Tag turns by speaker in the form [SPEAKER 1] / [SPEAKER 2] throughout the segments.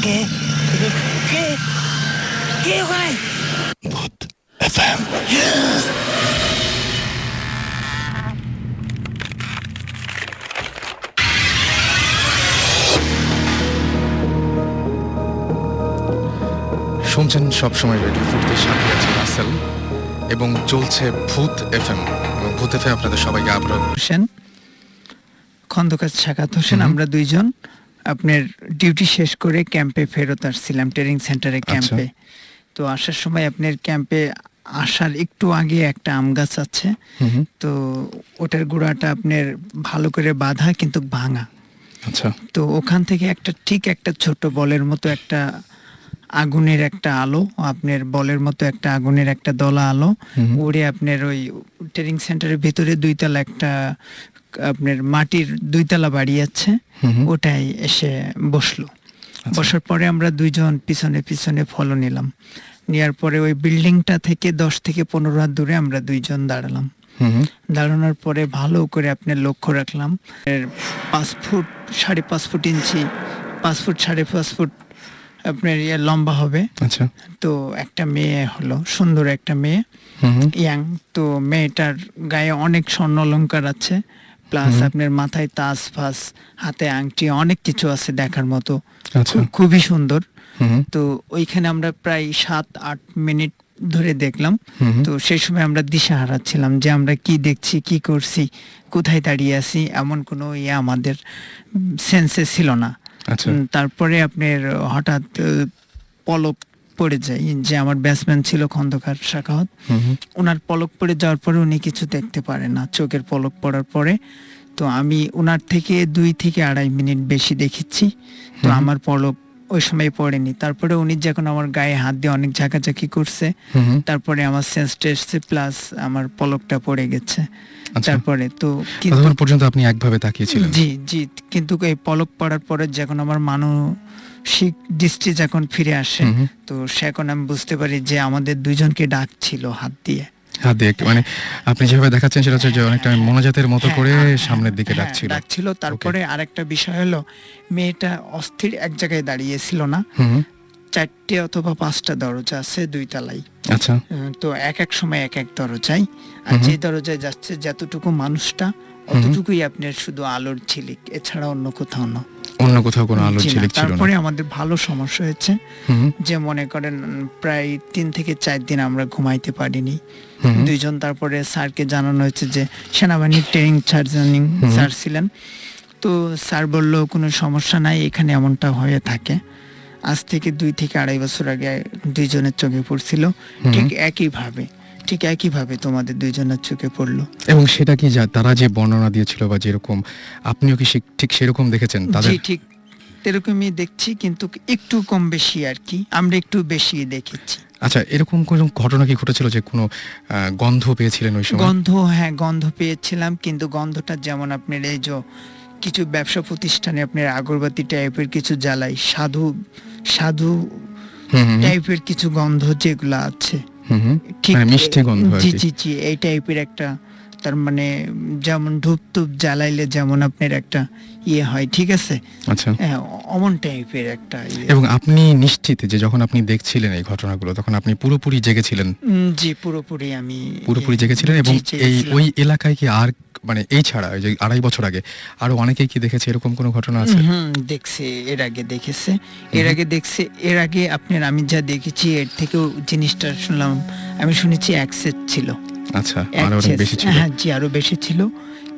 [SPEAKER 1] কে কে কে ওখানে?
[SPEAKER 2] ভূত এফএম। শুনছেন সবসময় রেডিও ফুটের সাথে আছে রাসেল এবং চলছে ভূত এফএম। এবং ভূত এফএম আপনাদের সবাইকে আবারও
[SPEAKER 3] হোসেন, খন্দকার সাকাত হোসেন, আমরা দুইজন আপনার ডিউটি শেষ করে ক্যাম্পে ফেরত আসছিলাম, ট্রেনিং সেন্টারে ক্যাম্পে। তো আসার সময় আপনার ক্যাম্পে আসার একটু আগে একটা আম গাছ আছে, তো ওটার গোড়াটা আপনার ভালো করে বাঁধা কিন্তু ভাঙা।
[SPEAKER 2] আচ্ছা,
[SPEAKER 3] তো ওখান থেকে একটা ছোট বলের মতো একটা আগুনের একটা আলো, আপনার বলের মতো একটা আগুনের একটা দলা আলো উড়ে আপনার ওই ট্রেনিং সেন্টারের ভিতরে দুইতলা একটা আপনার মাটির দুইতলা বাড়ি আছে, ওটাই এসে বসলো। বসার পরে আমরা দুইজন পিছনে পিছনে ফলো নিলাম। নেওয়ার পরে ওই বিল্ডিংটা থেকে 10 থেকে 15 হাত দূরে আমরা দুইজন দাঁড়ালাম। দাঁড়ানোর পরে ভালো করে আপনার লক্ষ্য রাখলাম, 5 ফুট 5.5 ফুট ইঞ্চি, 5 ফুট 5.5 ফুট আপনার লম্বা হবে।
[SPEAKER 2] আচ্ছা,
[SPEAKER 3] তো একটা মেয়ে হলো, সুন্দর একটা মেয়ে, ইয়াং। তো মেয়েটার গায়ে অনেক স্বর্ণ অলংকার আছে, প্লাস আপনার মাথায় তাজ ফাজ, হাতে আংটি, অনেক কিছু আছে দেখার মতো, খুবই সুন্দর। তো ওইখানে আমরা প্রায় 7-8 মিনিট ধরে দেখলাম। তো সেই সময় আমরা দিশাহারা ছিলাম যে আমরা কি দেখছি, কি করছি, কোথায় দাঁড়িয়ে আছি, এমন কোনো আমাদের সেন্সে ছিল না। তারপরে আপনার হঠাৎ পলক পড়ে যায়, যে আমার ব্যাটসম্যান ছিল খন্দকার সাখাওয়াত, ওনার পলক পড়ে যাওয়ার পরে উনি কিছু দেখতে পারে না, চোখের পলক পড়ার পরে। তো আমি ওনার থেকে 2 থেকে 2.5 মিনিট বেশি দেখেছি, তো আমার পলক ওই সময় পড়েনি। তারপরে উনি যখন আমার গায়ে হাত দিয়ে অনেক ঝাঁকাঝাঁকি করছে, তারপরে আমার সেন্সটা এসছে, প্লাস আমার পলকটা পড়ে গেছে। তারপরে তো
[SPEAKER 2] ততক্ষণ পর্যন্ত আপনি একভাবে তাকিয়েছিলেন?
[SPEAKER 3] জি জি, কিন্তু এই পলক পড়ার পরে যখন আমার মানসিক দৃষ্টি যখন ফিরে আসে, তো সেখন আমি বুঝতে পারি যে আমাদের দুইজনকে ডাকছিল হাত দিয়ে।
[SPEAKER 2] মানে আপনি যেভাবে দেখাচ্ছেন সেটা হচ্ছে যে অনেকটা মনোজাতের মতো করে সামনের দিকে ডাকছিল।
[SPEAKER 3] তারপরে আরেকটা বিষয় হলো, মেয়েটা অস্থির এক জায়গায় দাঁড়িয়েছিল না, 4টে অথবা 5টা দরজা আছে 2 তলায়।
[SPEAKER 2] আচ্ছা,
[SPEAKER 3] তো এক সময় এক দরজায়, আর যে দরজায় যাচ্ছে যতটুকু মানুষটা, অতটুকুই আপনার শুধু আলোর ঝিলিক, এছাড়া অন্য কোথাও না,
[SPEAKER 2] অন্য কোথাও কোনো আলোর ঝিলিক ছিল না।
[SPEAKER 3] তারপরে আমাদের ভালো সমস্যা হয়েছে, যে মনে করেন প্রায় 3 থেকে 4 দিন আমরা ঘুমাইতে পারিনি দুইজন। তারপরে স্যারকে জানানো হয়েছে যে সেনাবাহিনীর ট্রেনিং স্যার ছিলেন, তো স্যার বলল কোনো সমস্যা নাই, এখানে এমনটা হয়ে থাকে। আজ থেকে 2 থেকে 2.5 বছর আগে দুইজনের চোখে পড়ছিল, ঠিক একইভাবে তোমাদের দুইজনের চোখে পড়লো।
[SPEAKER 2] এবং সেটা কি তারা যে বর্ণনা দিয়েছিল বা যেরকম, আপনিও কি ঠিক সেরকম দেখেছেন?
[SPEAKER 3] জি, ঠিক এরকমই দেখছি, কিন্তু একটু কম বেশি আর কি, আমরা একটু বেশি দেখেছি।
[SPEAKER 2] আচ্ছা, এরকম কোন ঘটনা কি ঘটেছিল যে কোনো গন্ধ পেয়েছিলেন ওই সময়?
[SPEAKER 3] গন্ধ পেয়েছিলাম, কিন্তু গন্ধটা যেমন আপনার এই যে কিছু ব্যবসা প্রতিষ্ঠানে আপনার আগরবাতি টাইপের কিছু জ্বালাই, সাধু টাইপের কিছু গন্ধ যেগুলো আছে,
[SPEAKER 2] মানে মিষ্টি গন্ধ।
[SPEAKER 3] জি, এই টাইপের একটা, তার মানে যেমন ধূপ জ্বালাইলে যেমন আপনার একটা হয়, ঠিক আছে? আচ্ছা, অমন টাইপের একটা।
[SPEAKER 2] এবং আপনি নিশ্চিত যে যখন আপনি দেখছিলেন এই ঘটনাগুলো, তখন আপনি পুরোপুরি জেগেছিলেন?
[SPEAKER 3] জি, পুরোপুরি
[SPEAKER 2] জেগেছিলেন। এবং ওই এলাকায় কি আর, মানে এই ছাড়া ওই যে 2.5 বছর আগে আরো অনেকেই কি দেখেছে এরকম কোনো ঘটনা আছে?
[SPEAKER 3] দেখছে, এর আগে দেখছে। এর আগে আপনার আমি যা দেখেছি এর থেকেও জিনিসটা শুনলাম, আমি শুনেছি অ্যাক্সেস ছিল।
[SPEAKER 2] আচ্ছা, আরো বেশি ছিল?
[SPEAKER 3] হ্যাঁ জি, আরো বেশি ছিল।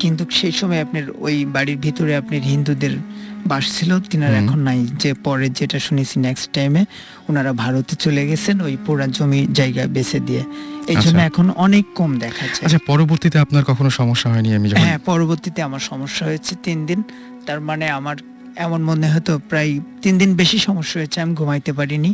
[SPEAKER 3] কিন্তু সেই সময় আপনার ওই বাড়ির ভিতরে আপনার হিন্দুদের বাস ছিল, তিনারা এখন নাই। যে পরে যেটা শুনেছি নেক্সট টাইমে ওনারা ভারতে চলে গেছেন, ওই পুরা জমি জায়গা বেচে দিয়ে, এই জন্য এখন অনেক কম দেখা যায়।
[SPEAKER 2] আচ্ছা, পরবর্তীতে আপনার কখনো সমস্যা হয়নি?
[SPEAKER 3] হ্যাঁ, পরবর্তীতে আমার সমস্যা হয়েছে 3 দিন। তার মানে আমার এমন মনে হতো প্রায় 3 দিন বেশি সমস্যা হয়েছে, আমি ঘুমাইতে পারিনি।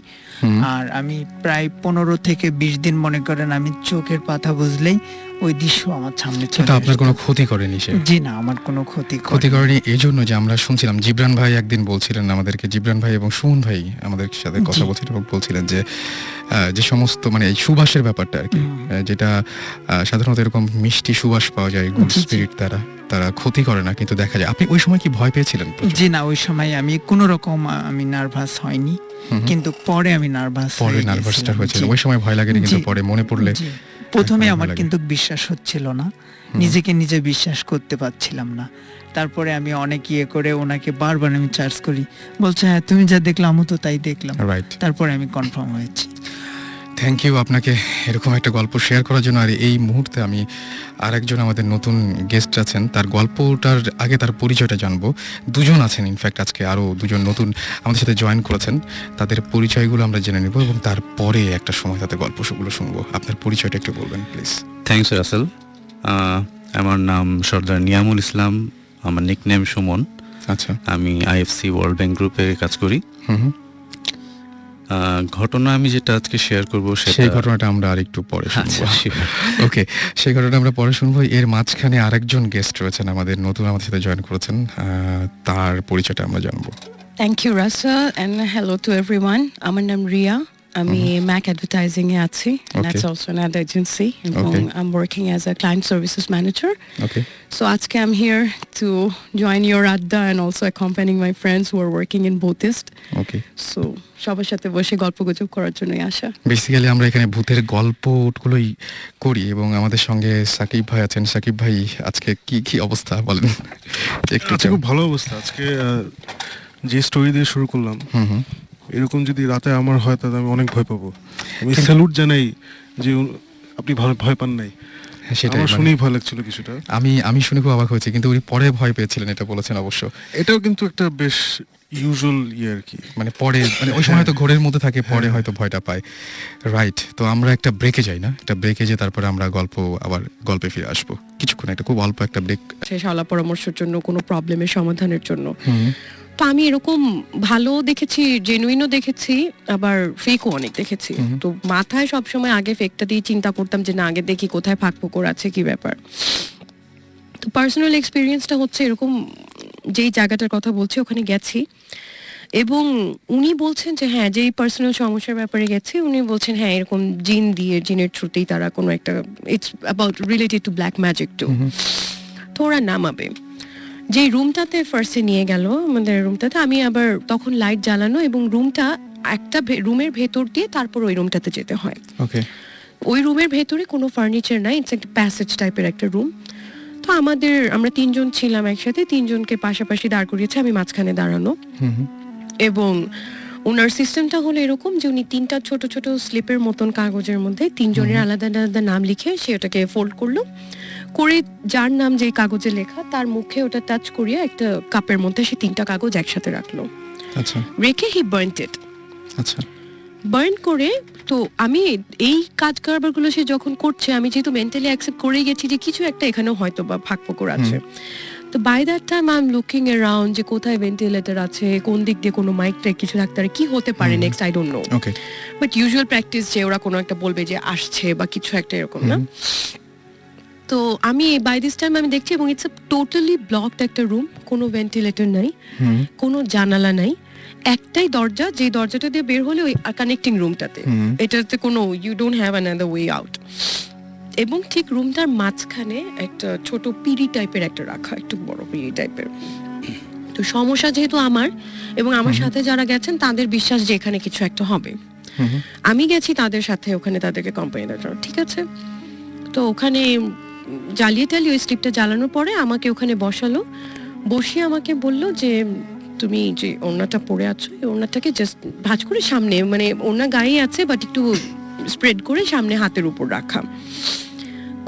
[SPEAKER 3] আর আমি প্রায় 15 থেকে 20 দিন মনে করেন আমি চোখের পাতা বুঝলেই ওই দৃশ্য আমার সামনে
[SPEAKER 2] কিন্তু
[SPEAKER 3] চলে
[SPEAKER 2] আপনার
[SPEAKER 3] আসতো।
[SPEAKER 2] কোনো ক্ষতি করেনি সে?
[SPEAKER 3] জি না, আমার কোনো ক্ষতি
[SPEAKER 2] ক্ষতি করেনি এই জন্য যে আমরা শুনছিলাম জিবরান ভাই একদিন বলছিলেন আমাদেরকে, জিবরান ভাই এবং সুমন ভাই আমাদের সাথে কথা
[SPEAKER 3] জি।
[SPEAKER 2] বলছিলেন এবং বলছিলেন যে যে সমস্ত মানে এই সুবাসের ব্যাপারটা আর কি, যেটা সাধারণত এরকম মিষ্টি সুবাস পাওয়া যায় গুড
[SPEAKER 3] জি, জি।
[SPEAKER 2] স্পিরিট দ্বারা, তারা ক্ষতি করে না, কিন্তু দেখা যায়। আপনি ওই সময় কি ভয় পেয়েছিলেন প্রচুর?
[SPEAKER 3] জি না, ওই সময় আমি কোনো রকম আমি নার্ভাস হয়নি,
[SPEAKER 2] হুম হুম।
[SPEAKER 3] কিন্তু পরে আমি নার্ভাস
[SPEAKER 2] পরে
[SPEAKER 3] হয়ে
[SPEAKER 2] নার্ভাসটা
[SPEAKER 3] গেছিলাম।
[SPEAKER 2] হয়েছিল,
[SPEAKER 3] জি।
[SPEAKER 2] ওই সময় ভয় লাগেনি, কিন্তু
[SPEAKER 3] জি।
[SPEAKER 2] পরে মনে পড়লে
[SPEAKER 3] জি। প্রথমে
[SPEAKER 2] ভয়
[SPEAKER 3] আমার
[SPEAKER 2] লাগে।
[SPEAKER 3] কিন্তু বিশ্বাস হচ্ছিল না,
[SPEAKER 2] হুম।
[SPEAKER 3] নিজেকে নিজে বিশ্বাস করতে পারছিলাম না। তারপরে আমি অনেক ইয়ে করে ওনাকে বারবার আমি চার্জ করি, বলছে হ্যাঁ তুমি যা দেখলাম আমি তো তাই দেখলাম।
[SPEAKER 2] রাইট।
[SPEAKER 3] তারপরে আমি কনফার্ম হয়েছি।
[SPEAKER 2] থ্যাংক ইউ আপনাকে এরকম একটা গল্প শেয়ার করার জন্য। আর এই মুহূর্তে আমি আরেকজন আমাদের নতুন গেস্ট আছেন, তার গল্পটার আগে তার পরিচয়টা জানবো। দুজন আছেন, ইনফ্যাক্ট আজকে আরও দুজন নতুন আমাদের সাথে জয়েন করেছেন, তাদের পরিচয়গুলো আমরা জেনে নেব এবং তারপরে একটা সময় তাদের গল্পগুলো শুনবো। আপনার পরিচয়টা একটু বলবেন প্লিজ।
[SPEAKER 4] থ্যাংকস রাসেল। আমার নাম সর্দার নিয়ামুল ইসলাম, আমার নিকনেম সুমন।
[SPEAKER 2] আচ্ছা।
[SPEAKER 4] আমি আইএফসি ওয়ার্ল্ড ব্যাংক গ্রুপে কাজ করি।
[SPEAKER 2] হুম হুম।
[SPEAKER 4] ঘটনা আমি যেটা আজকে শেয়ার করব
[SPEAKER 2] সেই ঘটনাটা আমরা আর একটু পরে শুনবো।
[SPEAKER 4] আচ্ছা, sure.
[SPEAKER 2] ওকে, সেই ঘটনাটা আমরা পরে শুনবো। এর মাঝখানে আরেকজন গেস্ট রয়েছেন আমাদের নতুন, আমাদের সাথে জয়েন করেছেন, তার পরিচয়টা আমরা জানবো।
[SPEAKER 5] Thank you, Russell, and hello to everyone. আমার নাম রিয়া, আমি ম্যাক অ্যাডভার্টাইজিং এ আছি, and that's
[SPEAKER 2] Okay.
[SPEAKER 5] also an ad agency, এবং
[SPEAKER 2] Okay.
[SPEAKER 5] I'm working as a client services manager.
[SPEAKER 2] Okay.
[SPEAKER 5] So আজকে I'm here to join your adda and also accompanying my friends who are working in Buddhist.
[SPEAKER 2] Okay.
[SPEAKER 5] So সবার সাথে বসে গল্পগুজব করার জন্যই আসা।
[SPEAKER 2] Basically আমরা এখানে ভূতের গল্পগুলোই করি এবং আমাদের সঙ্গে সাকিব ভাই আছেন। সাকিব ভাই, আজকে কি কি অবস্থা বলেন একটু।
[SPEAKER 6] আজকে খুব ভালো অবস্থা। আজকে যে স্টোরি দিয়ে শুরু করলাম,
[SPEAKER 2] হুম হুম।
[SPEAKER 6] এরকম যদি রাতে আমার হয় তাহলে আমি অনেক ভয় পাবো। আমি স্যালুট জানাই যে আপনি ভয় পান নাই।
[SPEAKER 2] হ্যাঁ, সেটাই
[SPEAKER 6] আমার
[SPEAKER 2] মানে
[SPEAKER 6] শুনেই ভয় লাগছিল কিছুটা।
[SPEAKER 2] আমি শুনে খুব অবাক হয়েছি, কিন্তু উনি পরে ভয় পেয়েছিলেন এটা বলেছেন অবশ্য।
[SPEAKER 6] এটাও কিন্তু একটা বেশ ইউজুয়াল আর কি।
[SPEAKER 2] মানে পরে মানে ওই সময় হয়তো ঘোরের মধ্যে থাকে, পরে হয়তো ভয়টা পায়। রাইট। তো আমরা একটা ব্রেকে যাই না, একটা ব্রেকে যে তারপরে আমরা গল্পে ফিরে আসবো কিছুক্ষণ, একটা খুব অল্প একটা ব্রেক।
[SPEAKER 5] শেষ আলা পরামর্শের জন্য, কোনো প্রবলেমের সমাধানের জন্য। তো আমি এরকম ভালো দেখেছি, জেনুইনও দেখেছি, আবার ফেকও অনেক দেখেছি। তো মাথায় সবসময় আগে ফেকটা দিয়ে চিন্তা করতাম যে না, আগে দেখি কোথায় ফাঁক ফোকর আছে, কি ব্যাপার। তো পার্সোনাল এক্সপিরিয়েন্সটা হচ্ছে এরকম, যেই জায়গাটার কথা বলছি ওখানে গেছি এবং উনি বলছেন যে হ্যাঁ, যেই পার্সোনাল সমস্যার ব্যাপারে গেছি উনি বলছেন হ্যাঁ এরকম জিনের থ্রুতেই তারা কোনো একটা, it's about related to black magic too. তো ওরা নামাবে যে রুমটাতে ফার্স্টে নিয়ে গেল, আমাদের রুমটাতে। আমি আবার তখন লাইট জ্বালানো এবং রুমটা একটা রুমের ভেতর দিয়ে তারপর ওই রুমটাতে যেতে হয়।
[SPEAKER 2] ওকে।
[SPEAKER 5] ওই রুমের ভেতরে কোনো ফার্নিচার নাই, ইটস একটা প্যাসেজ টাইপের একটা রুম। তো আমরা তিনজন ছিলাম একসাথে, তিনজনকে পাশাপাশি দাঁড় করিয়েছে, আমি মাঝখানে দাঁড়ানো। এবং ওনার সিস্টেমটা হলো এরকম যে উনি তিনটা ছোট ছোট স্লিপের মতন কাগজের মধ্যে তিনজনের আলাদা আলাদা নাম লিখে সে ওটাকে ফোল্ড করলো, করে যার নাম যেই কাগজে লেখা তার মুখে ওটা টাচ করিয়ে একটা কাপের মধ্যে সে তিনটা কাগজ একসাথে রাখলো।
[SPEAKER 2] আচ্ছা
[SPEAKER 5] রেখে হি বার্নড ইট।
[SPEAKER 2] আচ্ছা।
[SPEAKER 5] বার্ন করে, তো আমি এই কাজ কারবারগুলো সে যখন করছে, আমি যেহেতু মেন্টালি অ্যাকসেপ্ট করে গেছি যে কিছু একটা এখানেও হয়তো বা ফাঁক ফোকর আছে। তো by that time I am looking around যে কোথায় ভেন্টিলেটর আছে, কোন দিক দিয়ে কোনো মাইক টাইক কিছু থাকতে পারে, কি হতে পারে next, I don't no.
[SPEAKER 2] Okay.
[SPEAKER 5] But usual practice যে ওরা কোনো একটা বলবে যে আসছে বা কিছু একটা এরকম না। তো আমি বাই দিস টাইম আমি দেখছি এবং ইটস টোটালি ব্লকড একটা রুম, কোনো ভেন্টিলেটর নাই, কোনো জানালা নাই, একটাই দরজা, যে দরজাটা দিয়ে বের হলে ওই কানেক্টিং রুমটাতে, এটাতে কোনো you don't have another way out. এবং ঠিক রুমটার মাঝখানে একটা ছোট পিড়ি টাইপের একটা রাখা, একটু বড় পিড়ি টাইপের। তো সমস্যা যেহেতু আমার এবং আমার সাথে যারা গেছেন তাদের বিশ্বাস যে এখানে কিছু একটা হবে। আমি গেছি তাদের সাথে ওখানে, তাদেরকে কোম্পানি দেওয়ার জন্য, ঠিক আছে। তো ওখানে জ্বালিয়ে ওই স্লিপটা জ্বালানোর পরে আমাকে ওখানে বসালো, বসিয়ে আমাকে বললো যে তুমি যে ওড়নাটা পরে আছো, এই ওড়নাটাকে জাস্ট ভাঁজ করে সামনে, মানে ওড়না গায়ে আছে বাট একটু স্প্রেড করে সামনে হাতের উপর রাখা,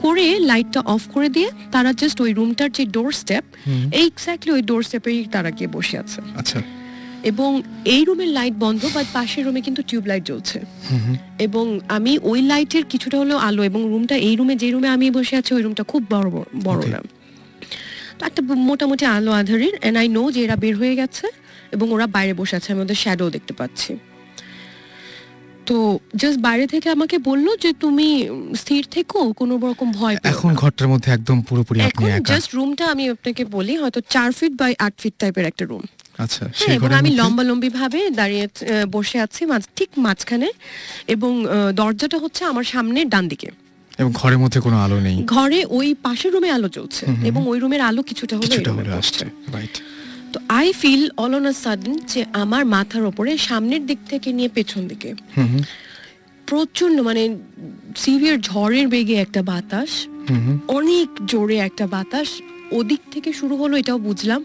[SPEAKER 5] করে লাইটটা অফ করে দিয়ে তারা জাস্ট ওই রুমটার যে ডোর স্টেপ, এক্স্যাক্টলি ওই ডোর স্টেপেই তারা গিয়ে বসে আছে।
[SPEAKER 2] আচ্ছা।
[SPEAKER 5] এবং এই রুমের লাইট বন্ধ, বাট পাশের রুমে কিন্তু টিউব লাইট জ্বলছে। এবং আমি ওই লাইটের কিছুটা হলো আলো, এবং রুমটা, এই রুমে যে রুমে আমি বসে আছি ওই রুমটা খুব বড় না, তো একটা মোটামুটি আলো আধারের। এন্ড আই নো যে এরা বের হয়ে গেছে এবং ওরা বাইরে বসে আছে, আমি ওদের শ্যাডো দেখতে পাচ্ছি। তো জাস্ট বাইরে থেকে আমাকে বললো যে তুমি স্থির থেকো, কোনো রকম ভয় পেও
[SPEAKER 2] এখন
[SPEAKER 5] না।
[SPEAKER 2] ঘরটার মধ্যে একদম পুরোপুরি আপনি
[SPEAKER 5] এখন
[SPEAKER 2] একা।
[SPEAKER 5] জাস্ট রুমটা আমি আপনাকে বলি হয়তো 4 ফিট বাই 8 ফিট টাইপের একটা রুম।
[SPEAKER 2] আচ্ছা,
[SPEAKER 5] হ্যাঁ,
[SPEAKER 2] সেই
[SPEAKER 5] এবং
[SPEAKER 2] ঘরের
[SPEAKER 5] আমি
[SPEAKER 2] মধ্যে
[SPEAKER 5] লম্বালম্বি ভাবে দাঁড়িয়ে বসে আছি ঠিক মাঝখানে, এবং দরজাটা হচ্ছে আমার সামনে ডান দিকে।
[SPEAKER 2] এবং ঘরের মধ্যে কোনো আলো নেই,
[SPEAKER 5] ঘরে ওই পাশের রুমে আলো জ্বলছে, এবং ওই রুমের আলো কিছুটা হলো এই
[SPEAKER 2] কিছুটা
[SPEAKER 5] রুমে
[SPEAKER 2] হলে
[SPEAKER 5] পড়ছে।
[SPEAKER 2] আসছে, রাইট।
[SPEAKER 5] তো I feel all on a sudden যে আমার মাথার ওপরে সামনের দিক থেকে নিয়ে পেছন দিকে
[SPEAKER 2] হুম হুম
[SPEAKER 5] প্রচন্ড মানে সিভিয়ার ঝড়ের বেগে একটা বাতাস,
[SPEAKER 2] হুম হুম।
[SPEAKER 5] অনেক জোরে একটা বাতাস ওদিক থেকে শুরু হলো, এটাও বুঝলাম।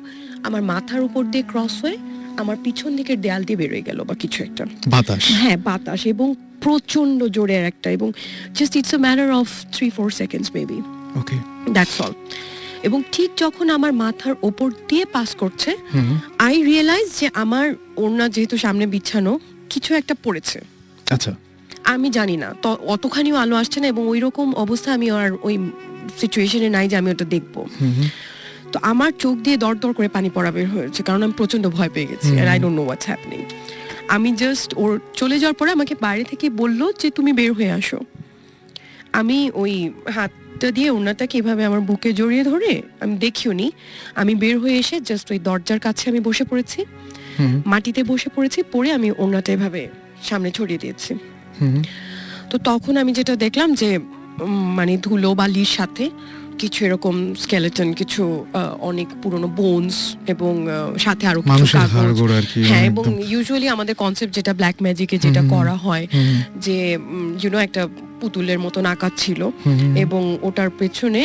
[SPEAKER 5] আমার মাথার উপর দিয়ে ক্রস হয়ে আমার পিছন দিকের দেয়াল দিয়ে বেরোয় গেল বা কিছু একটা।
[SPEAKER 2] বাতাস,
[SPEAKER 5] হ্যাঁ, বাতাস, এবং প্রচন্ড জোরে একটা, এবং just it's a matter of 3-4 seconds maybe,
[SPEAKER 2] okay.
[SPEAKER 5] That's all. এবং ঠিক যখন আমার মাথার ওপর দিয়ে পাস করছে,
[SPEAKER 2] হুম হুম।
[SPEAKER 5] আই রিয়েলাইজ যে আমার ওড়না যেহেতু সামনে বিছানো, কিছু একটা পড়েছে।
[SPEAKER 2] আচ্ছা,
[SPEAKER 5] আমি জানি না, তো অতখানিও আলো আসছে না, এবং ওই রকম অবস্থা আমি আর ওই সিচুয়েশনে নাই যে আমি ওটা দেখবো।
[SPEAKER 2] হুম হুম।
[SPEAKER 5] তো আমার চোখ দিয়ে দর করে পানি পড়া বের হয়েছে, কারণ আমি প্রচন্ড ভয় পেয়ে গেছি, আর I don't know what's happening. আমি জাস্ট ওর চলে যাওয়ার পরে আমাকে বাইরে থেকে বললো যে তুমি বের হয়ে আসো। আমি ওই হাতটা দিয়ে ওনাটাকে এভাবে আমার বুকে জড়িয়ে ধরে, আমি দেখিও নি, আমি বের হয়ে এসে জাস্ট ওই দরজার কাছে আমি বসে পড়েছি,
[SPEAKER 2] হুম হুম।
[SPEAKER 5] মাটিতে বসে পড়েছি, পড়ে আমি ওনাটা এভাবে সামনে ছড়িয়ে দিয়েছি।
[SPEAKER 2] হুম হুম।
[SPEAKER 5] তো তখন আমি যেটা দেখলাম যে মানে ধুলো বালির সাথে কিছু এরকম স্কেলেটন, কিছু অনেক পুরনো বোনস, এবং সাথে আরো কিছু
[SPEAKER 2] মানুষের
[SPEAKER 5] কাগজ।
[SPEAKER 2] হাড়গোড় আর কি,
[SPEAKER 5] হ্যাঁ,
[SPEAKER 2] একদম।
[SPEAKER 5] এবং ইউজুয়ালি আমাদের কনসেপ্ট যেটা ব্ল্যাক ম্যাজিকে যেটা করা হয়, যে ইউনো একটা পুতুলের মতন আঁকা ছিল, এবং ওটার পেছনে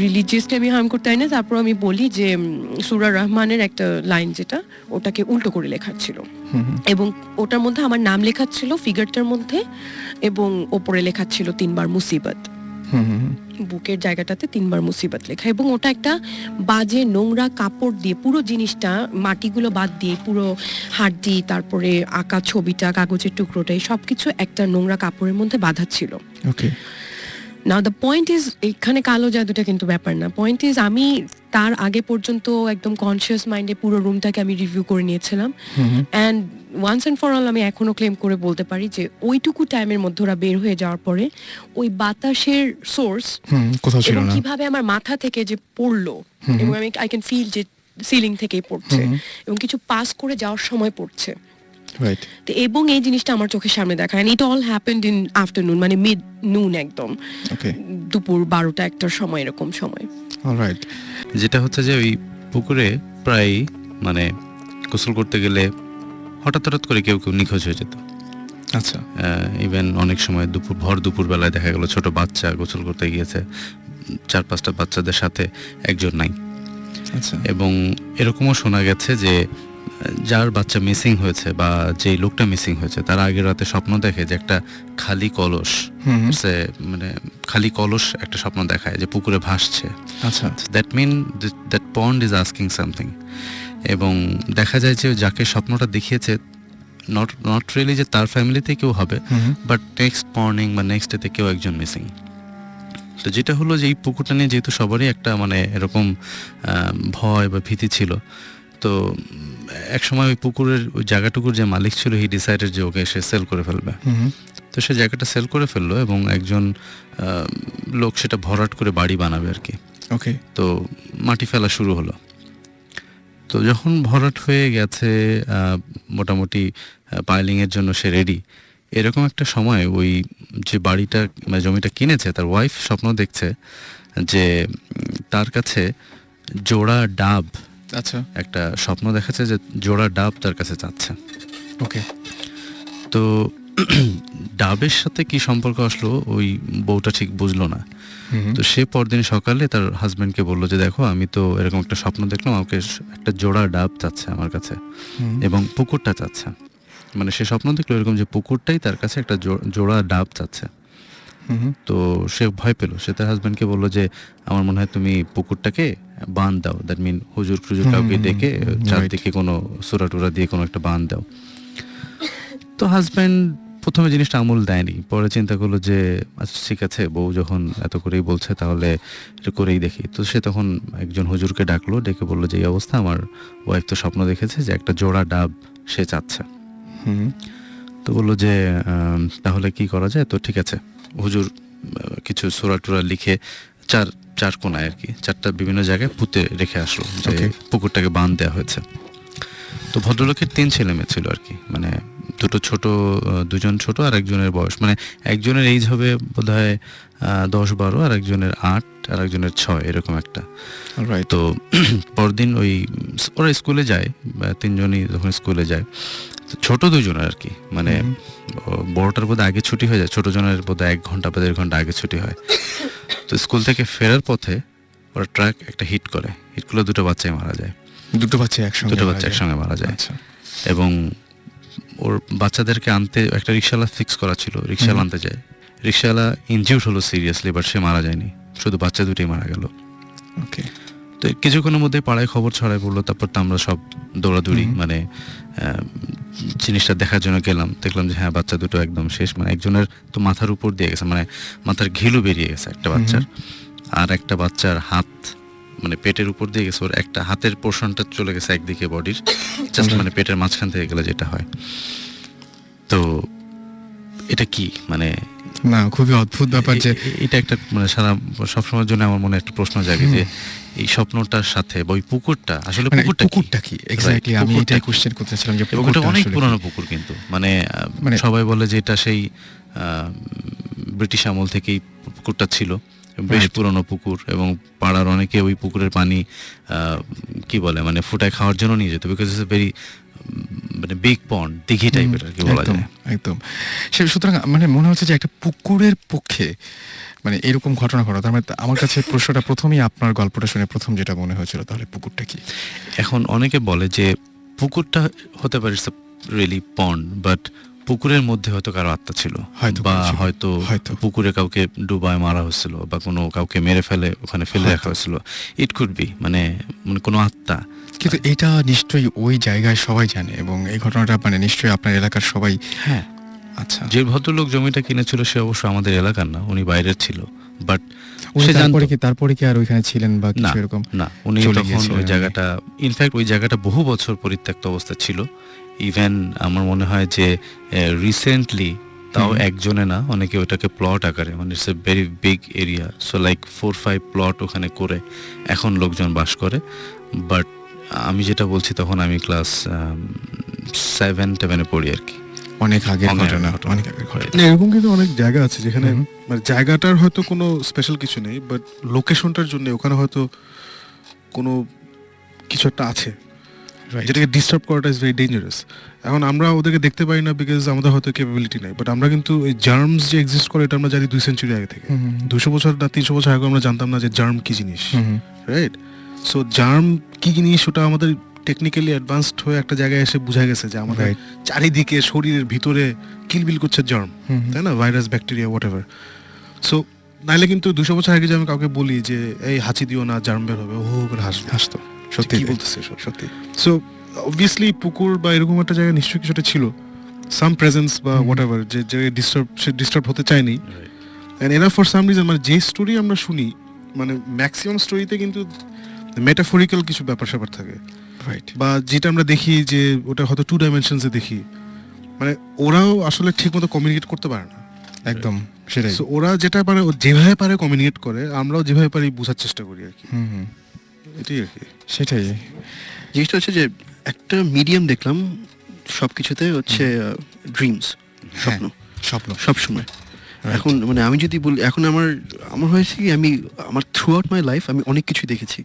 [SPEAKER 5] রিলিজিয়াসলি আমি হার্ম করতে চাই না, তারপর আমি বলি যে সূরা রহমানের একটা লাইন যেটা ওটাকে উল্টো করে লেখা ছিল, এবং ওটার মধ্যে আমার নাম লেখা ছিল ফিগারটার মধ্যে, এবং ওপরে লেখা ছিল 3 বার মুসিবত, বুকের জায়গাটাতে 3 বার মুসিবত লেখা, এবং ওটা একটা বাজে নোংরা কাপড় দিয়ে পুরো জিনিসটা, মাটিগুলো বাদ দিয়ে পুরো হাড্ডি, তারপরে আঁকা ছবিটা, কাগজের টুকরোটা, সবকিছু একটা নোংরা কাপড়ের মধ্যে বাঁধা ছিল।
[SPEAKER 2] ওকে।
[SPEAKER 5] নাও দ্য পয়েন্ট ইজ, এখানে কালো জাদুটা কিন্তু ব্যাপার না। পয়েন্ট ইজ, আমি তার আগে পর্যন্ত একদম কনসিয়াস মাইন্ডে পুরো রুমটাকে আমি রিভিউ করে নিয়েছিলাম, and once and for all আমি এখনো ক্লেম করে বলতে পারি যে ওইটুকু টাইমের মধ্যে ওরা বের হয়ে যাওয়ার পরে ওই বাতাসের সোর্স
[SPEAKER 2] কোথাও ছিল
[SPEAKER 5] এবং
[SPEAKER 2] না।
[SPEAKER 5] কিভাবে আমার মাথা থেকে যে পড়লো, এবং আমি আই ক্যান ফিল যে সিলিং থেকেই পড়ছে, এবং কিছু পাস করে যাওয়ার সময় পড়ছে,
[SPEAKER 2] রাইট।
[SPEAKER 5] তো এবং এই জিনিসটা আমার চোখের সামনে দেখা, and it all happened in afternoon, মানে মিড নুন, একদম
[SPEAKER 2] ওকে,
[SPEAKER 5] দুপুর 12টা-1টার সময়, এরকম সময়।
[SPEAKER 2] অলরাইট।
[SPEAKER 4] যেটা হচ্ছে যে ওই পুকুরে প্রায় মানে গোসল করতে গেলে হঠাৎ করে কেউ নিখোঁজ হয়ে যেত।
[SPEAKER 2] আচ্ছা।
[SPEAKER 4] ইভেন অনেক সময় ভর দুপুর বেলায় দেখা গেল ছোট বাচ্চা গোসল করতে গিয়েছে, 4-5টা বাচ্চাদের সাথে একজন নাই।
[SPEAKER 2] আচ্ছা।
[SPEAKER 4] এবং এরকমও শোনা গেছে যে যার বাচ্চা মিসিং হয়েছে বা যেই লোকটা মিসিং হয়েছে তার আগের রাতে স্বপ্ন দেখে যে একটা খালি কলস, মানে খালি কলস একটা স্বপ্ন দেখায় যে পুকুরে ভাসছে।
[SPEAKER 2] আচ্ছা।
[SPEAKER 4] That mean that pond is asking something. এবং দেখা যায় যে যাকে স্বপ্নটা দেখিয়েছে নট রিয়েলি যে তার ফ্যামিলিতে কেউ হবে, বাট নেক্সট মর্নিং বা নেক্সট ডেতে কেউ একজন মিসিং। তো যেটা হলো যে এই পুকুরটা নিয়ে যেহেতু সবারই একটা মানে এরকম ভয় বা ভীতি ছিল, তো এক সময় ওই পুকুরের ওই জায়গাটুকুর যে মালিক ছিল, হি ডিসাইডেড যে ওকে সে সেল করে ফেলবে। তো সে জায়গাটা সেল করে ফেললো, এবং একজন লোক সেটা ভরাট করে বাড়ি বানাবে আর কি।
[SPEAKER 2] ওকে।
[SPEAKER 4] তো মাটি ফেলা শুরু হলো। তো যখন ভরাট হয়ে গেছে, মোটামুটি পাইলিং এর জন্য সে রেডি, এরকম একটা সময় ওই যে বাড়িটা মানে জমিটা কিনেছে তার ওয়াইফ স্বপ্ন দেখছে যে তার কাছে জোড়া ডাব,
[SPEAKER 2] আচ্ছা,
[SPEAKER 4] একটা স্বপ্ন দেখাচ্ছে যে জোড়া ডাব তার কাছে চাচ্ছে।
[SPEAKER 2] ওকে।
[SPEAKER 4] তো ডাবের সাথে কি সম্পর্ক আসলো ওই বউটা ঠিক বুঝলো না। তো সে পরদিন সকালে তার হাজবেন্ডকে বললো যে দেখো আমি তো এরকম একটা স্বপ্ন দেখলাম, আমাকে একটা জোড়া ডাব চাচ্ছে আমার কাছে, এবং পুকুরটা চাচ্ছে। মানে সে স্বপ্ন দেখলো এরকম যে পুকুরটাই তার কাছে একটা জোড়া ডাব চাচ্ছে। তো সে ভয় পেলো, সে তার হাজবেন্ডকে বললো যে আমার মনে হয় তুমি পুকুরটাকে বান দাও, দ্যাট মিন হুজুর টুজুর কাউকে ডেকে চারদিকে কোনো সুরা টুরা দিয়ে কোনো একটা বান দাও। তো হাজবেন্ড প্রথমে জিনিসটা আমল দেয়নি, পরে চিন্তা করলো যে আচ্ছা ঠিক আছে, বউ যখন এত করেই বলছে তাহলে এটা করেই দেখি। তো সে তখন একজন হুজুরকে ডাকলো, ডেকে বললো যে এই অবস্থা, আমার ওয়াইফ তো স্বপ্ন দেখেছে যে একটা জোড়া ডাব সে চাচ্ছে। তো বললো যে তাহলে কি করা যায়, তো ঠিক আছে হুজুর কিছু সূরা টুরা লিখে চার কোনায় আর কি 4টা বিভিন্ন জায়গায় পুঁতে রেখে আসলো যে পুকুরটাকে বাঁধ দেওয়া হয়েছে। তো ভদ্রলোকের 3 ছেলে মেয়ে ছিল আর কি, মানে দুজন ছোট আর একজনের বয়স, মানে একজনের এইজ হবে বোধহয় 10-12, আর একজনের 8 আর একজনের 6 এরকম একটা। তো পরদিন ওরা স্কুলে যায়, 3জনই যখন স্কুলে যায়, ছোট 2জনের আর কি, মানে বড়টার বোধহয় আগে ছুটি হয়ে যায়, ছোট জনের বোধহয় 1 ঘন্টা বা 1.5 ঘন্টা আগে ছুটি হয়। তো স্কুল থেকে ফেরার পথে ওরা ট্রাক একটা হিট করলে 2 বাচ্চাই মারা যায়।
[SPEAKER 2] দুটো বাচ্চা একসঙ্গে
[SPEAKER 4] মারা যায়। এবং ওর বাচ্চাদেরকে আনতে একটা রিক্সাওয়ালা ফিক্স করা ছিল, রিক্সাওয়ালা আনতে যায়, রিক্সাওয়ালা ইনজিউর্ড হলো সিরিয়াসলি, বাট সে মারা যায়নি, শুধু বাচ্চা দুটোই মারা গেল।
[SPEAKER 2] ওকে।
[SPEAKER 4] তো কিছুক্ষণের মধ্যে পাড়ায় খবর ছড়ায় পড়লো, তারপর তো আমরা সব দৌড়াদৌড়ি, মানে জিনিসটা দেখার জন্য গেলাম, দেখলাম যে হ্যাঁ বাচ্চা দুটো একদম শেষ, মানে একজনের তো মাথার উপর দিয়ে গেছে, মানে মাথার ঘিলু বেরিয়ে গেছে একটা বাচ্চার, আর একটা বাচ্চার হাত মানে পেটের উপর দিয়ে গেছে, ওর একটা হাতের পোর্শনটা চলে গেছে একদিকে বডির, জাস্ট মানে পেটের মাঝখান থেকে গেলে যেটা হয়। তো এটা কি মানে
[SPEAKER 2] না, খুবই অদ্ভুত ব্যাপার যে
[SPEAKER 4] এটা একটা মানে সবসময়ের জন্য আমার মনে একটা প্রশ্ন জাগে যে এই স্বপ্নটার সাথে বা ওই পুকুরটা আসলে
[SPEAKER 2] পুকুরটা কি এক্স্যাক্টলি, আমি এটাই কোশ্চেন করতেছিলাম যে
[SPEAKER 4] পুকুরটা অনেক পুরনো পুকুর, কিন্তু মানে সবাই বলে যে এটা সেই ব্রিটিশ আমল থেকেই পুকুরটা ছিল, বেশ পুরনো পুকুর, এবং পাড়ার অনেকে ওই পুকুরের পানি কি বলে মানে ফুটায় খাওয়ার জন্য নিয়ে যেত, বিকজ ইটস ভেরি মানে বিগ পন্ড, দিঘি টাইপের আর কি বলা যায়
[SPEAKER 2] একদম। সুতরাং মানে মনে হচ্ছে যে একটা পুকুরের পক্ষে মানে এরকম ঘটনা ঘটা, তার মানে আমার কাছে প্রশ্নটা প্রথমেই আপনার গল্পটা শুনে প্রথম যেটা মনে হয়েছিল, তাহলে পুকুরটা কি?
[SPEAKER 4] এখন অনেকে বলে যে পুকুরটা হতে পারে রিয়েলি পন্ড, বাট পুকুরের মধ্যে হয়তো কারো আত্মা ছিল, বা হয়তো পুকুরে কাউকে ডুবায় মারা হয়েছিল, বা কোনো কাউকে মেরে ফেলে ওখানে ফেলে রাখা হয়েছিল, ইট কুড বি মানে কোনো আত্মা।
[SPEAKER 2] কিন্তু এটা নিশ্চয়ই ওই জায়গায় সবাই জানে, এবং এই ঘটনাটা মানে নিশ্চয়ই আপনার এলাকার সবাই।
[SPEAKER 4] হ্যাঁ, আচ্ছা, যে ভদ্রলোক জমিটা কিনেছিল সে অবশ্য আমাদের এলাকার না, উনি বাইরের ছিল, বাট
[SPEAKER 2] তারপরে কি আর ওইখানে ছিলেন বা কিছু এরকম?
[SPEAKER 4] না, উনি তখন ওই জায়গাটা, ইনফ্যাক্ট ওই জায়গাটা বহু বছর পরিত্যক্ত অবস্থা ছিল। ইভেন আমার মনে হয় যে রিসেন্টলি তাও একজনে না, অনেকে ওটাকে প্লট আকারে, মানে it's a very big area, so like 4-5 plot ওখানে করে এখন লোকজন বাস করে। বাট আমি যেটা বলছি তখন আমি ক্লাস 7-8 পড়ি আর কি,
[SPEAKER 2] অনেক আগের ঘটনা, অনেক আগের ঘটনা।
[SPEAKER 6] এরকম কিন্তু অনেক জায়গা আছে যেখানে মানে জায়গাটার হয়তো কোনো স্পেশাল কিছু নেই, বাট লোকেশনটার জন্য ওখানে হয়তো কোনো কিছু একটা আছে যেটাকে ডিস্টার্ব করাটা ইজ ভেরি ডেঞ্জারাস। এখন আমরা ওদেরকে দেখতে পাই না বিকজ আমাদের হয়তো ক্যাপাবিলিটি নাই, বাট আমরা কিন্তু এই জার্মস যে এক্সিস্ট করে এটা আমরা জানি 2 সেঞ্চুরি আগে থেকে। 200 বছর না 300 বছর আগে আমরা জানতাম না যে জার্ম কি জিনিস, রাইট? সো জার্ম কি জিনিস ওটা আমাদের টেকনিক্যালি অ্যাডভান্সড হয়ে একটা জায়গায় এসে বোঝা গেছে যে আমাদের চারিদিকে শরীরের ভিতরে কিলবিল করছে জার্ম, তাই না? Virus, bacteria, whatever. সো নাইলে কিন্তু 200 বছর আগে যে আমি কাউকে বলি যে এই হাঁচি দিও না জার্ম বের হবে, ও করে হাসতো, সত্যি কি বলতেছে সত্যি। সো অবভিয়াসলি পুকুর বা এরকম একটা জায়গা নিশ্চয়ই কিছুটা ছিল, সাম প্রেজেন্স বা হোয়াটএভার, যে ডিস্টার্ব হতে চায়নি। And enough for some reason, মানে যে স্টোরি আমরা শুনি, মানে ম্যাক্সিমাম স্টোরিতে কিন্তু মেটাফরিক্যাল কিছু ব্যাপার স্যাপার থাকে, রাইট? বা যেটা আমরা দেখি যে ওটা হয়তো 2 ডাইমেনশনসে দেখি, মানে ওরাও আসলে ঠিকমতো কমিউনিকেট করতে পারে না,
[SPEAKER 2] একদম সেটাই।
[SPEAKER 6] সো ওরা যেটা পারে, ও যেভাবে পারে কমিউনিকেট করে, আমরাও যেভাবে পারি বোঝার চেষ্টা করি আর কি। এটাই আর কি,
[SPEAKER 2] সেটাই।
[SPEAKER 7] জিনিসটা হচ্ছে যে একটা মিডিয়াম দেখলাম সবকিছুতে হচ্ছে ড্রিমস, স্বপ্ন সবসময়। এখন মানে আমি যদি বলি, এখন আমার হয়েছে কি, আমি আমার থ্রু আউট মাই লাইফ আমি অনেক কিছু দেখেছি,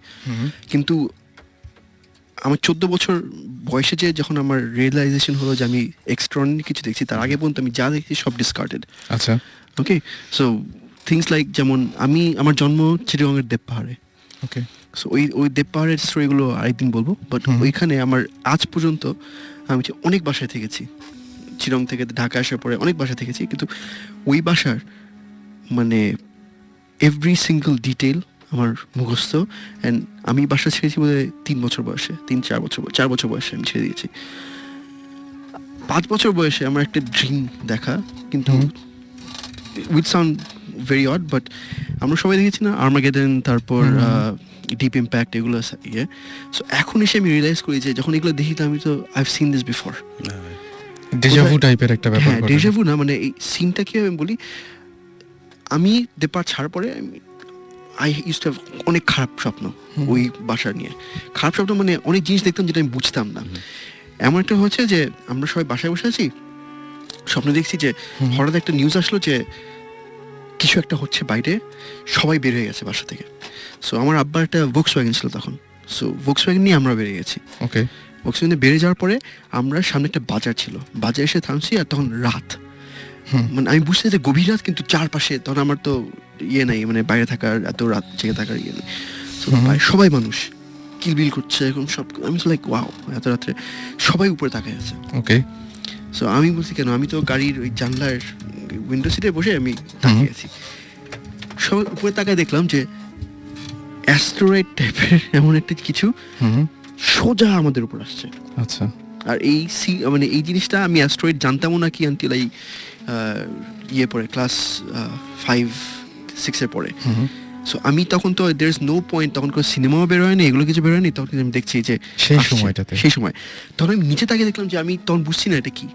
[SPEAKER 7] কিন্তু আমার 14 বছর বয়সে যে যখন আমার রিয়েলাইজেশন হলো যে আমি এক্সট্রাঅর্ডিনারি কিছু দেখছি, তার আগে পর্যন্ত আমি যা দেখছি সব ডিসকার্ডেড।
[SPEAKER 2] আচ্ছা,
[SPEAKER 7] ওকে। সো থিংস লাইক, যেমন আমার জন্ম চিটাগংয়ের দেব পাহাড়ে।
[SPEAKER 2] ওকে।
[SPEAKER 7] সো ওই দেব পাহাড়ের স্টোরিগুলো আরেকদিন বলবো, বাট ওইখানে আমার আজ পর্যন্ত আমি অনেক বাসায় থেকেছি, চিটাগং থেকে ঢাকা আসার পরে অনেক বাসায় থেকেছি, কিন্তু ওই বাসার মানে এভরি সিঙ্গল ডিটেল আমার মুখস্থ। অ্যান্ড আমি বাসা ছেড়েছি বোধহয় 3 বছর বয়সে, 4 বছর বয়সে আমি ছেড়ে দিয়েছি। 5 বছর বয়সে আমার একটা ড্রিম দেখা, কিন্তু with sound very odd, but আমরা সবাই দেখেছি না আর্মাগেডন, তারপর ডিপ ইম্প্যাক্ট, এগুলো ইয়ে। সো এখন এসে আমি রিয়েলাইজ করি যে যখন এগুলো দেখি, আমি তো I have seen this before.
[SPEAKER 2] Déjà vu টাইপের একটা ব্যাপার
[SPEAKER 7] হ্যাঁ
[SPEAKER 2] ঘটে।
[SPEAKER 7] ডেজাভু না, মানে এই সিনটা কি আমি বলি, আমি দেপার ছাড়ার পরে আই ইউজ টু হ্যাভ অনেক খারাপ স্বপ্ন ওই বাসা নিয়ে। খারাপ স্বপ্ন মানে অনেক জিনিস দেখতাম যেটা আমি বুঝতাম না। এমন একটা হচ্ছে যে আমরা সবাই বাসায় বসে আছি, স্বপ্ন দেখছি যে হঠাৎ একটা নিউজ আসলো যে কিছু একটা হচ্ছে বাইরে, সবাই বের হয়ে গেছে বাসা থেকে। সো আমার আব্বার একটা ভোক্সওয়াগন ছিল তখন, সো ভোক্সওয়াগন নিয়ে আমরা বেরিয়ে গেছি।
[SPEAKER 2] ওকে।
[SPEAKER 7] ভোক্সওয়াগনে বেরিয়ে যাওয়ার পরে আমরা সামনে একটা বাজার ছিল, বাজারে এসে থামছি, আর তখন রাত। মানে আমি বুঝতে যে গভীর রাত, কিন্তু চারপাশে তখন আমার তো ইয়ে নাই, মানে বাইরে থাকার এত রাত জেগে থাকার ইয়ে নেই। সবাই মানুষ কিলবিল করছে এরকম সব। আমি লাইক ওয়াও, এত রাত্রে সবাই উপরে তাকায় আছে।
[SPEAKER 2] ওকে।
[SPEAKER 7] সো আমি বলছি কেন, আমি তো গাড়ির ওই জানলার উইন্ডো সিটে বসে আমি তাকিয়ে আছি। সবাই উপরে তাকায় দেখলাম যে অ্যাস্টেরয়েড টাইপের এমন একটা কিছু সোজা আমাদের উপর আসছে।
[SPEAKER 2] আচ্ছা।
[SPEAKER 7] আর এই মানে এই জিনিসটা আমি অ্যাস্টেরয়েড জানতামও না কি আনটিল এই ইয়ে পড়ে ক্লাস 5-6 এর পরে। সো আমি তখন তো দের ইজ নো পয়েন্ট, তখন কোনো সিনেমাও বের হয়নি, এগুলো কিছু বের হয়নি। তখন আমি দেখছি যে
[SPEAKER 2] সেই সময়টাতে,
[SPEAKER 7] সেই সময় তখন আমি নিচে তাকিয়ে দেখলাম যে আমি তখন বুঝছি না এটা কি,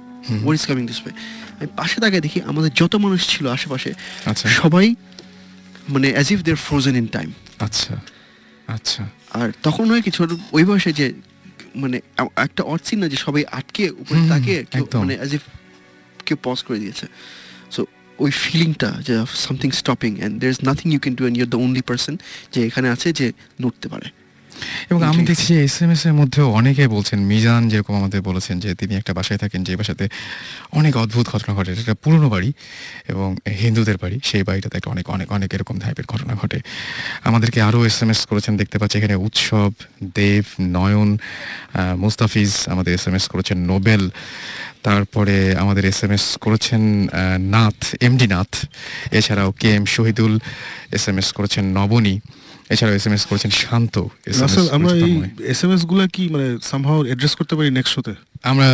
[SPEAKER 7] what is coming this way. আমি পাশে তাকিয়ে দেখি আমাদের যত মানুষ ছিল আশেপাশে সবাই মানে as if they are frozen in time.
[SPEAKER 2] আচ্ছা আচ্ছা।
[SPEAKER 7] আর তখন হয় কিছু ওই বয়সে যে মানে একটা অর্থিন না যে সবাই আটকে উপরে তাকিয়ে মানে অ্যাজ ইফ কেউ পজ করে দিয়েছে। সো ওই ফিলিংটা যে something stopping and there is nothing you can do and you are the only person যে এখানে আছে যে নড়তে পারে।
[SPEAKER 2] এবং আমি দেখছি যে SMS এর মধ্যেও অনেকে বলছেন, মিজান যেরকম আমাদের বলেছেন যে তিনি একটা বাসায় থাকেন, যে বাসাতে অনেক অদ্ভুত ঘটনা ঘটে। এটা পুরনো বাড়ি এবং হিন্দুদের বাড়ি, সেই বাড়িটাতে একটা অনেক অনেক অনেক এরকম টাইপের ঘটনা ঘটে। আমাদেরকে আরও SMS করেছেন, দেখতে পাচ্ছি এখানে উৎসব, দেব, নয়ন, মুস্তাফিজ আমাদের SMS করেছেন, নোবেল, তারপরে আমাদের SMS করেছেন নাথ, এমডি নাথ, এছাড়াও KM শহীদুল SMS করেছেন, নবনী, এছাড়াও SMS করেছেন শান্ত।
[SPEAKER 6] আমরা এই SMS গুলা কি মানে সামহাউ অ্যাড্রেস করতে পারি নেক্সট শোতে?
[SPEAKER 2] আমরা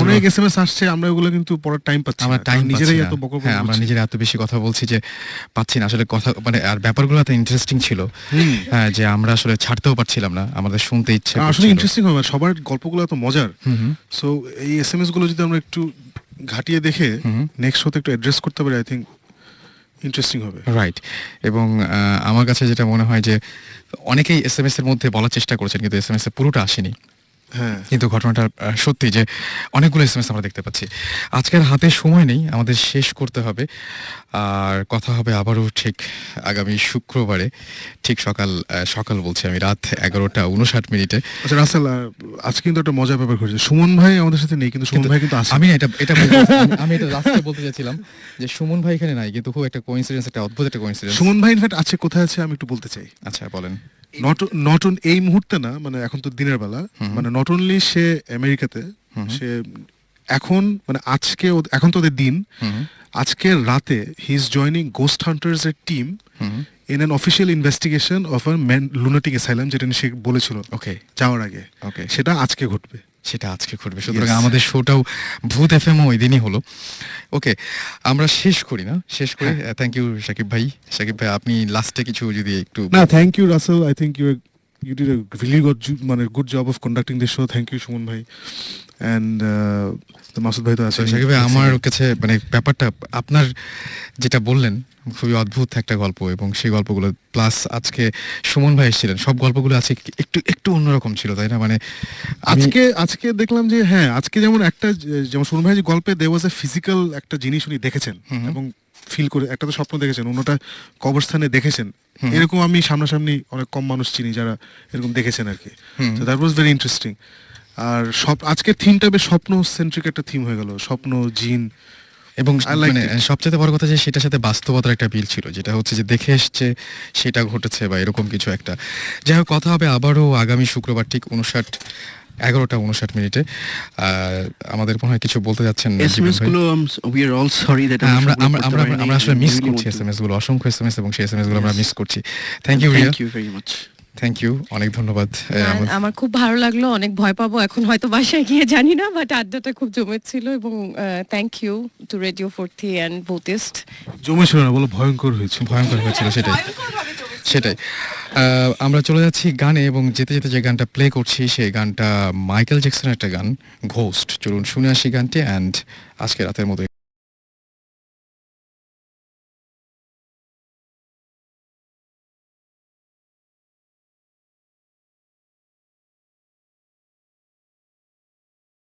[SPEAKER 6] অনেক SMS আসছে, আমরা ওগুলো কিন্তু পড়ার টাইম পাচ্ছি না,
[SPEAKER 2] আমরা টাইম
[SPEAKER 6] নিজেরাই এত বকবক।
[SPEAKER 2] হ্যাঁ, আমরা নিজেরা এত বেশি কথা বলছি যে পাচ্ছি না আসলে কথা, মানে আর ব্যাপারগুলো এত ইন্টারেস্টিং ছিল হ্যাঁ যে আমরা আসলে ছাড়তেও পারছিলাম না, আমাদের শুনতে ইচ্ছে করছিল।
[SPEAKER 6] আসলে ইন্টারেস্টিং হবে, সবার গল্পগুলো এত মজার। সো এই SMS গুলো যদি আমরা একটু ঘাটিয়ে দেখে নেক্সট শোতে একটু অ্যাড্রেস করতে পারি, আই থিংক ইন্টারেস্টিং হবে।
[SPEAKER 2] রাইট। এবং আমার কাছে যেটা মনে হয় যে অনেকেই SMS এর মধ্যে বলার চেষ্টা করেছেন, কিন্তু SMS এ পুরোটা আসেনি।
[SPEAKER 6] হ্যাঁ,
[SPEAKER 2] কিন্তু ঘটনাটা সত্যি যে অনেকগুলো SMS আমরা দেখতে পাচ্ছি। আজকের হাতে সময় নেই, আমাদের শেষ করতে হবে। আর কথা হবে আবারও ঠিক আগামী শুক্রবারে, ঠিক সকাল বলছি আমি, রাত 11:59।
[SPEAKER 6] আচ্ছা রাসেল, আজকে কিন্তু একটা মজার ব্যাপার ঘটেছে। সুমন ভাই আমাদের সাথে নেই, কিন্তু সুমন ভাই কিন্তু আছে।
[SPEAKER 2] আমি এটা লাস্টে বলতে চাইছিলাম যে সুমন ভাই এখানে নাই, কিন্তু খুব একটা কোইন্সিডেন্স, একটা অদ্ভুত একটা কোইন্সিডেন্স।
[SPEAKER 6] সুমন ভাই ইনফ্যাক্ট আছে, কোথায় আছে আমি একটু বলতে চাই।
[SPEAKER 2] আচ্ছা বলেন।
[SPEAKER 6] নট অন এই মুহূর্তে না, মানে এখন তো দিনের বেলা, মানে নট অনলি সে আমেরিকাতে, সে এখন মানে আজকে এখন তো ওদের দিন, আজকে রাতে he is joining ghost hunters এর team in an official investigation of a lunatic asylum, যেটা সে বলেছিল ওকে যাওয়ার আগে। ওকে, সেটা আজকে ঘটবে। সুতরাং আমাদের শোটাও ভূত FM ওই দিনই হলো। ওকে, আমরা শেষ করি। থ্যাংক ইউ শাকিব ভাই। আপনি লাস্টে কিছু যদি একটু। না, thank you Russell, I think you did a really good job of conducting this show. Thank you Suman ভাই, and মাসুদ ভাই তো আছে।
[SPEAKER 2] শাকিব ভাই, আমার কাছে মানে ব্যাপারটা আপনার যেটা বললেন খুবই অদ্ভুত একটা গল্প, এবং সেই গল্পগুলো প্লাস আজকে সুমন ভাই এসেছিলেন, সব গল্পগুলো আছে একটু অন্যরকম ছিল, তাই না? মানে
[SPEAKER 6] আজকে দেখলাম যে হ্যাঁ, আজকে যেমন সুমন ভাই যে গল্পে there was a physical একটা জিনিস উনি দেখেছেন এবং ফিল করে, একটা তো স্বপ্ন দেখেছেন, অন্যটা কবরস্থানে দেখেছেন। এরকম আমি সামনাসামনি অনেক কম মানুষ চিনি যারা এরকম দেখেছেন আর কি। So that was very interesting. আর আজকের থিমটা বেশ স্বপ্ন সেন্ট্রিক একটা থিম হয়ে গেল, স্বপ্ন, জিন,
[SPEAKER 2] এবং মানে সবচেয়ে বড় কথা যে সেটার সাথে বাস্তবতার একটা বিল ছিল, যেটা হচ্ছে যে দেখে এসছে সেটা ঘটেছে বা এরকম কিছু একটা। যাই হোক, কথা হবে আবারও আগামী শুক্রবার ঠিক 11:59। আমাদের মনে হয় কিছু বলতে যাচ্ছেন। আমরা আসলে মিস করছি SMS গুলো, অসংখ্য SMS, এবং সেই SMS গুলো আমরা মিস করছি। Thank you Riya, thank you, অনেক ধন্যবাদ।
[SPEAKER 5] আমার খুব ভালো লাগলো, অনেক ভয় পাবো এখন হয়তো বাসায় গিয়ে, জানি না, বাট আড্ডাটা খুব জমেছিল। এবং thank you to radio 40 and ভোটিস্ট।
[SPEAKER 6] জমেছিল না বলো, ভয়ঙ্কর হয়েছিল
[SPEAKER 2] সেটাই। সেটাই। আমরা চলে যাচ্ছি গানে এবং যেতে যেতে যে গানটা প্লে করছি সেই গানটা মাইকেল জ্যাকসনের একটা গান, ঘোস্ট। চলুন শুনে আসি গানটি অ্যান্ড আজকে রাতের মতো